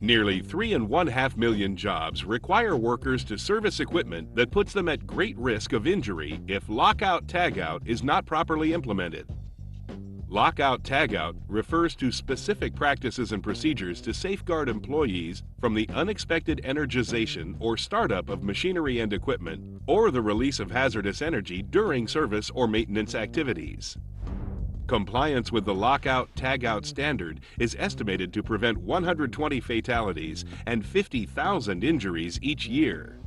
Nearly 3.5 million jobs require workers to service equipment that puts them at great risk of injury if Lockout Tagout is not properly implemented. Lockout Tagout refers to specific practices and procedures to safeguard employees from the unexpected energization or startup of machinery and equipment, or the release of hazardous energy during service or maintenance activities. Compliance with the Lockout Tagout standard is estimated to prevent 120 fatalities and 50,000 injuries each year.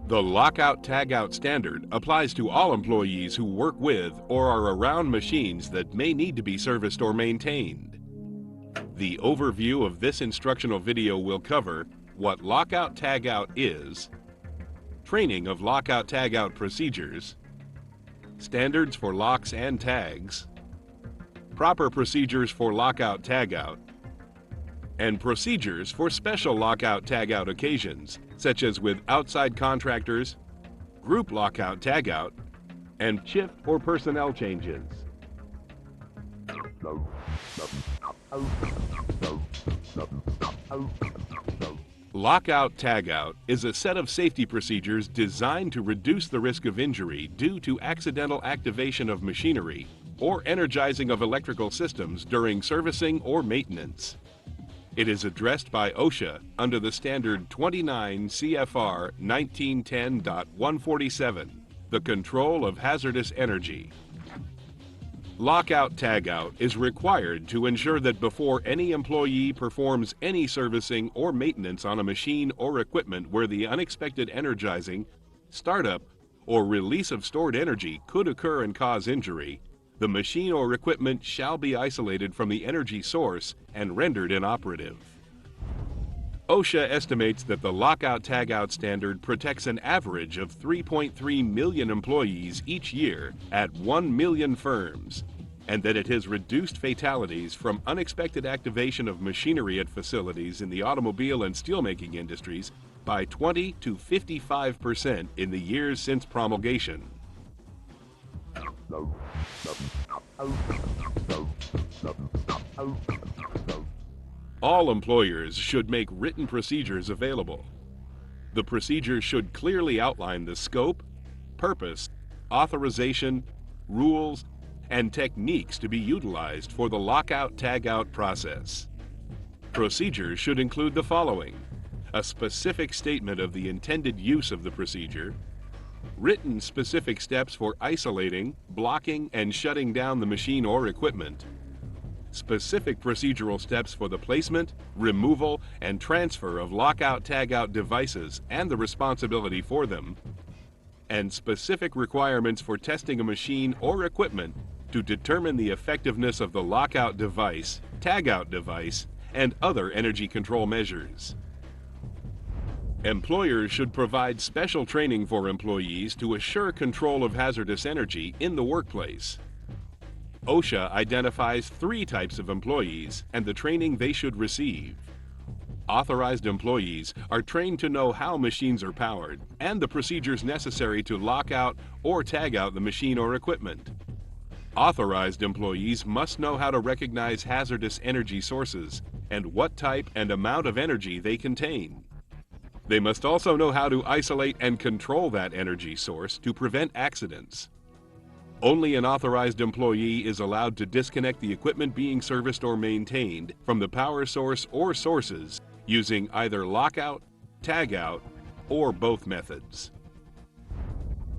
The Lockout Tagout standard applies to all employees who work with or are around machines that may need to be serviced or maintained. The overview of this instructional video will cover what Lockout Tagout is, training of Lockout Tagout procedures, standards for locks and tags, proper procedures for Lockout Tagout, and procedures for special Lockout Tagout occasions, such as with outside contractors, group Lockout Tagout, and shift or personnel changes. Lockout Tagout is a set of safety procedures designed to reduce the risk of injury due to accidental activation of machinery or energizing of electrical systems during servicing or maintenance. It is addressed by OSHA under the standard 29 CFR 1910.147, the control of hazardous energy. Lockout Tagout is required to ensure that before any employee performs any servicing or maintenance on a machine or equipment where the unexpected energizing, startup, or release of stored energy could occur and cause injury, the machine or equipment shall be isolated from the energy source and rendered inoperative. OSHA estimates that the Lockout Tagout standard protects an average of 3.3 million employees each year at 1 million firms, and that it has reduced fatalities from unexpected activation of machinery at facilities in the automobile and steelmaking industries by 20 to 55% in the years since promulgation. All employers should make written procedures available. The procedures should clearly outline the scope, purpose, authorization, rules, and techniques to be utilized for the Lockout Tagout process. Procedures should include the following: a specific statement of the intended use of the procedure, written specific steps for isolating, blocking, and shutting down the machine or equipment, specific procedural steps for the placement, removal, and transfer of Lockout Tagout devices and the responsibility for them, and specific requirements for testing a machine or equipment to determine the effectiveness of the lockout device, tagout device, and other energy control measures. Employers should provide special training for employees to assure control of hazardous energy in the workplace. OSHA identifies 3 types of employees and the training they should receive. Authorized employees are trained to know how machines are powered and the procedures necessary to lock out or tag out the machine or equipment. Authorized employees must know how to recognize hazardous energy sources and what type and amount of energy they contain. They must also know how to isolate and control that energy source to prevent accidents. Only an authorized employee is allowed to disconnect the equipment being serviced or maintained from the power source or sources using either lockout, tagout, or both methods.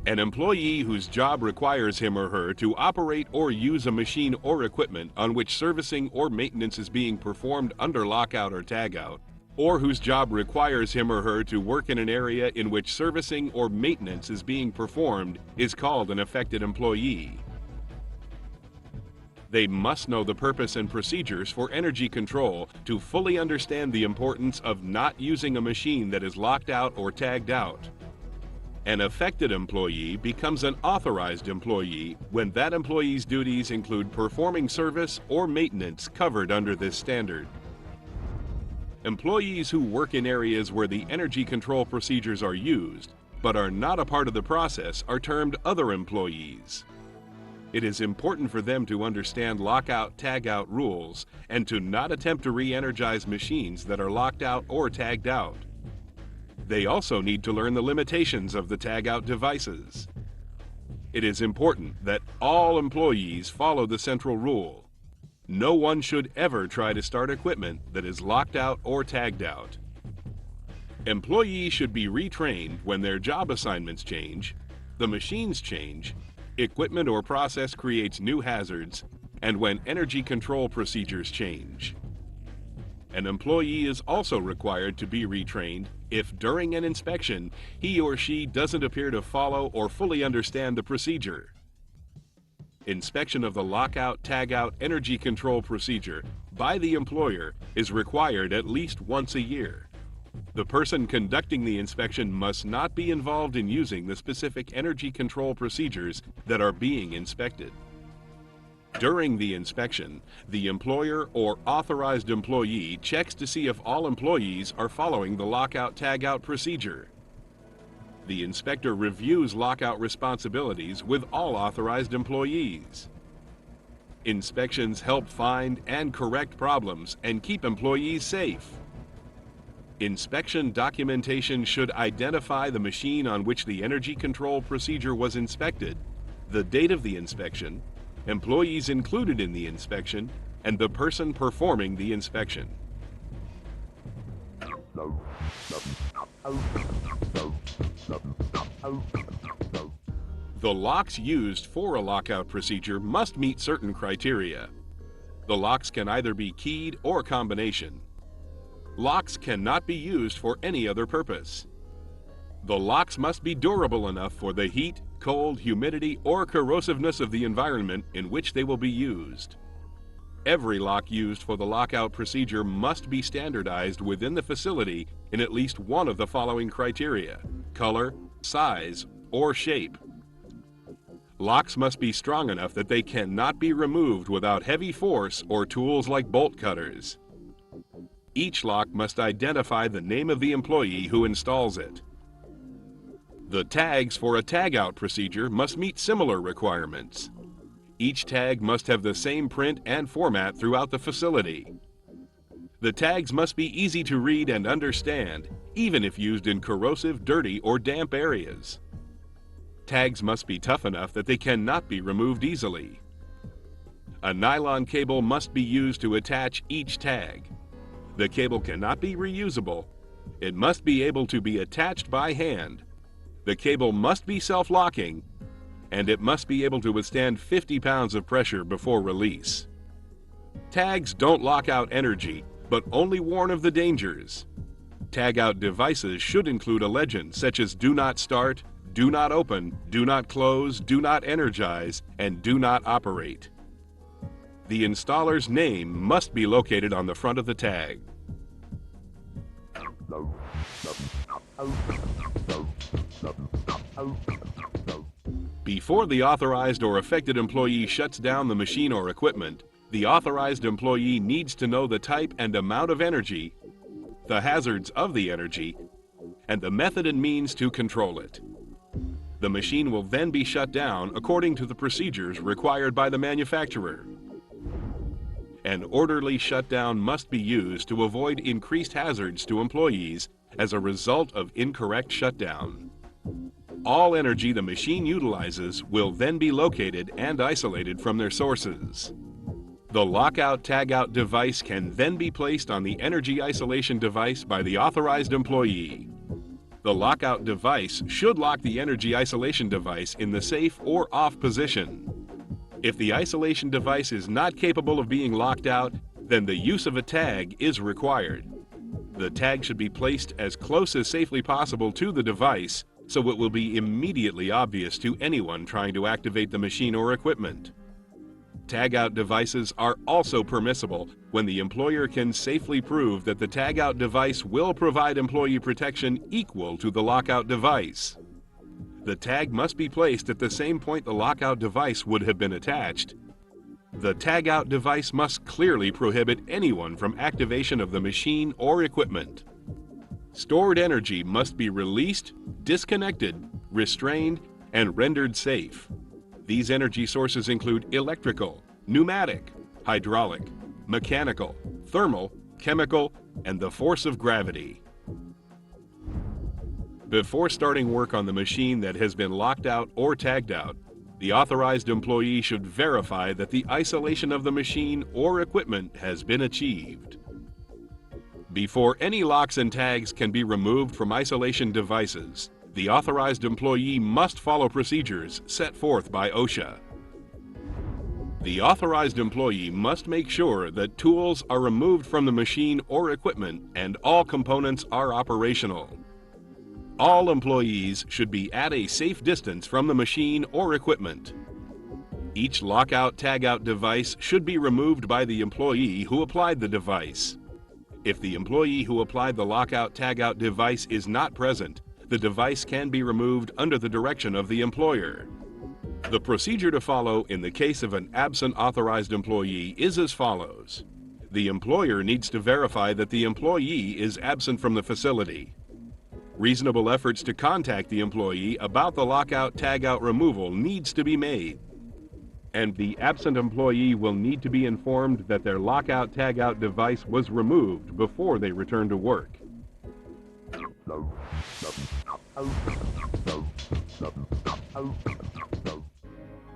An employee whose job requires him or her to operate or use a machine or equipment on which servicing or maintenance is being performed under lockout or tagout, or whose job requires him or her to work in an area in which servicing or maintenance is being performed, is called an affected employee. They must know the purpose and procedures for energy control to fully understand the importance of not using a machine that is locked out or tagged out, An affected employee becomes an authorized employee when that employee's duties include performing service or maintenance covered under this standard. Employees who work in areas where the energy control procedures are used, but are not a part of the process, are termed other employees. It is important for them to understand lockout tagout rules and to not attempt to re-energize machines that are locked out or tagged out. They also need to learn the limitations of the tagout devices. It is important that all employees follow the central rule. No one should ever try to start equipment that is locked out or tagged out. Employees should be retrained when their job assignments change, the machines change, equipment or process creates new hazards, and when energy control procedures change. An employee is also required to be retrained if during an inspection he or she doesn't appear to follow or fully understand the procedure. Inspection of the lockout tagout energy control procedure by the employer is required at least once a year. The person conducting the inspection must not be involved in using the specific energy control procedures that are being inspected. During the inspection, the employer or authorized employee checks to see if all employees are following the lockout tagout procedure. The inspector reviews lockout responsibilities with all authorized employees. Inspections help find and correct problems and keep employees safe. Inspection documentation should identify the machine on which the energy control procedure was inspected, the date of the inspection, employees included in the inspection, and the person performing the inspection. The locks used for a lockout procedure must meet certain criteria. The locks can either be keyed or combination. Locks cannot be used for any other purpose. The locks must be durable enough for the heat, cold, humidity, or corrosiveness of the environment in which they will be used. Every lock used for the lockout procedure must be standardized within the facility in at least one of the following criteria: color, size, or shape. Locks must be strong enough that they cannot be removed without heavy force or tools like bolt cutters. Each lock must identify the name of the employee who installs it. The tags for a tagout procedure must meet similar requirements. Each tag must have the same print and format throughout the facility. The tags must be easy to read and understand, even if used in corrosive, dirty, or damp areas. Tags must be tough enough that they cannot be removed easily. A nylon cable must be used to attach each tag. The cable cannot be reusable. It must be able to be attached by hand. The cable must be self-locking, and it must be able to withstand 50 pounds of pressure before release. Tags don't lock out energy, but only warn of the dangers. Tagout devices should include a legend such as "Do not start," "Do not open," "Do not close," "Do not energize," and "Do not operate." The installer's name must be located on the front of the tag. Before the authorized or affected employee shuts down the machine or equipment, the authorized employee needs to know the type and amount of energy, the hazards of the energy, and the method and means to control it. The machine will then be shut down according to the procedures required by the manufacturer. An orderly shutdown must be used to avoid increased hazards to employees as a result of incorrect shutdown. All energy the machine utilizes will then be located and isolated from their sources. The lockout tagout device can then be placed on the energy isolation device by the authorized employee. The lockout device should lock the energy isolation device in the safe or off position. If the isolation device is not capable of being locked out, then the use of a tag is required. The tag should be placed as close as safely possible to the device so it will be immediately obvious to anyone trying to activate the machine or equipment. Tagout devices are also permissible when the employer can safely prove that the tagout device will provide employee protection equal to the lockout device. the tag must be placed at the same point the lockout device would have been attached. The tagout device must clearly prohibit anyone from activation of the machine or equipment. Stored energy must be released, disconnected, restrained, and rendered safe. These energy sources include electrical, pneumatic, hydraulic, mechanical, thermal, chemical, and the force of gravity. Before starting work on the machine that has been locked out or tagged out, the authorized employee should verify that the isolation of the machine or equipment has been achieved. Before any locks and tags can be removed from isolation devices, the authorized employee must follow procedures set forth by OSHA. The authorized employee must make sure that tools are removed from the machine or equipment and all components are operational. All employees should be at a safe distance from the machine or equipment. Each lockout tagout device should be removed by the employee who applied the device. If the employee who applied the lockout tagout device is not present, the device can be removed under the direction of the employer. The procedure to follow in the case of an absent authorized employee is as follows. The employer needs to verify that the employee is absent from the facility. Reasonable efforts to contact the employee about the lockout tagout removal needs to be made. And the absent employee will need to be informed that their lockout tagout device was removed before they return to work.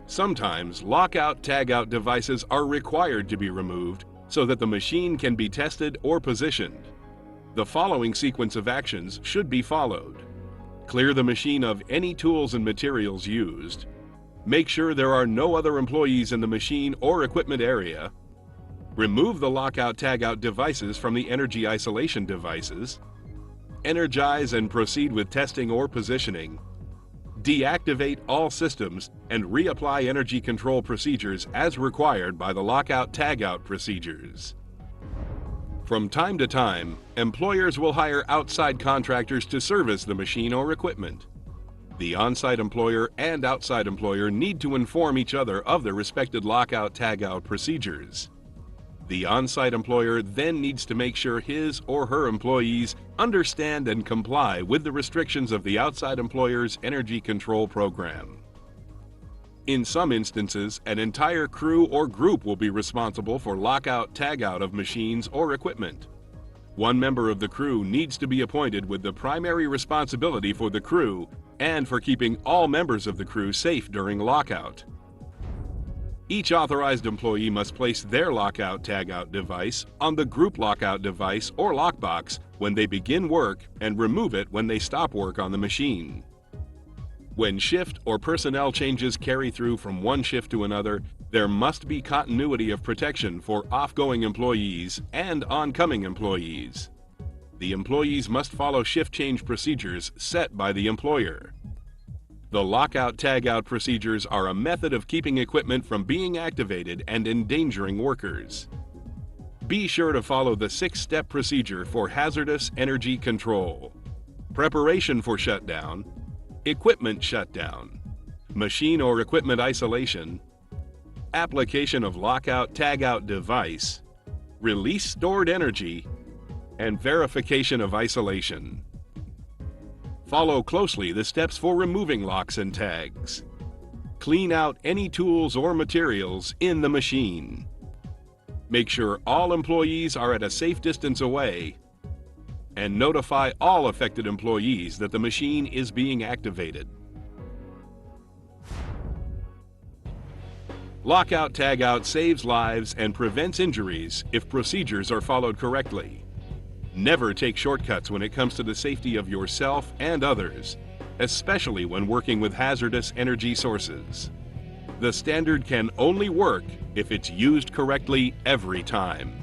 Sometimes lockout tagout devices are required to be removed so that the machine can be tested or positioned. The following sequence of actions should be followed. Clear the machine of any tools and materials used. Make sure there are no other employees in the machine or equipment area. Remove the lockout tagout devices from the energy isolation devices. Energize and proceed with testing or positioning. Deactivate all systems and reapply energy control procedures as required by the lockout tagout procedures. From time to time, employers will hire outside contractors to service the machine or equipment. The on-site employer and outside employer need to inform each other of their respected lockout tagout procedures. The on-site employer then needs to make sure his or her employees understand and comply with the restrictions of the outside employer's energy control program. In some instances, an entire crew or group will be responsible for lockout tagout of machines or equipment. One member of the crew needs to be appointed with the primary responsibility for the crew and for keeping all members of the crew safe during lockout. Each authorized employee must place their lockout tagout device on the group lockout device or lockbox when they begin work and remove it when they stop work on the machine. When shift or personnel changes carry through from one shift to another, there must be continuity of protection for off-going employees and oncoming employees. The employees must follow shift change procedures set by the employer. The lockout tagout procedures are a method of keeping equipment from being activated and endangering workers. Be sure to follow the 6-step procedure for hazardous energy control. Preparation for shutdown, equipment shutdown, machine or equipment isolation, application of lockout tagout device, release stored energy, and verification of isolation. Follow closely the steps for removing locks and tags. Clean out any tools or materials in the machine. Make sure all employees are at a safe distance away, and notify all affected employees that the machine is being activated. Lockout tagout saves lives and prevents injuries if procedures are followed correctly. Never take shortcuts when it comes to the safety of yourself and others, especially when working with hazardous energy sources. The standard can only work if it's used correctly every time.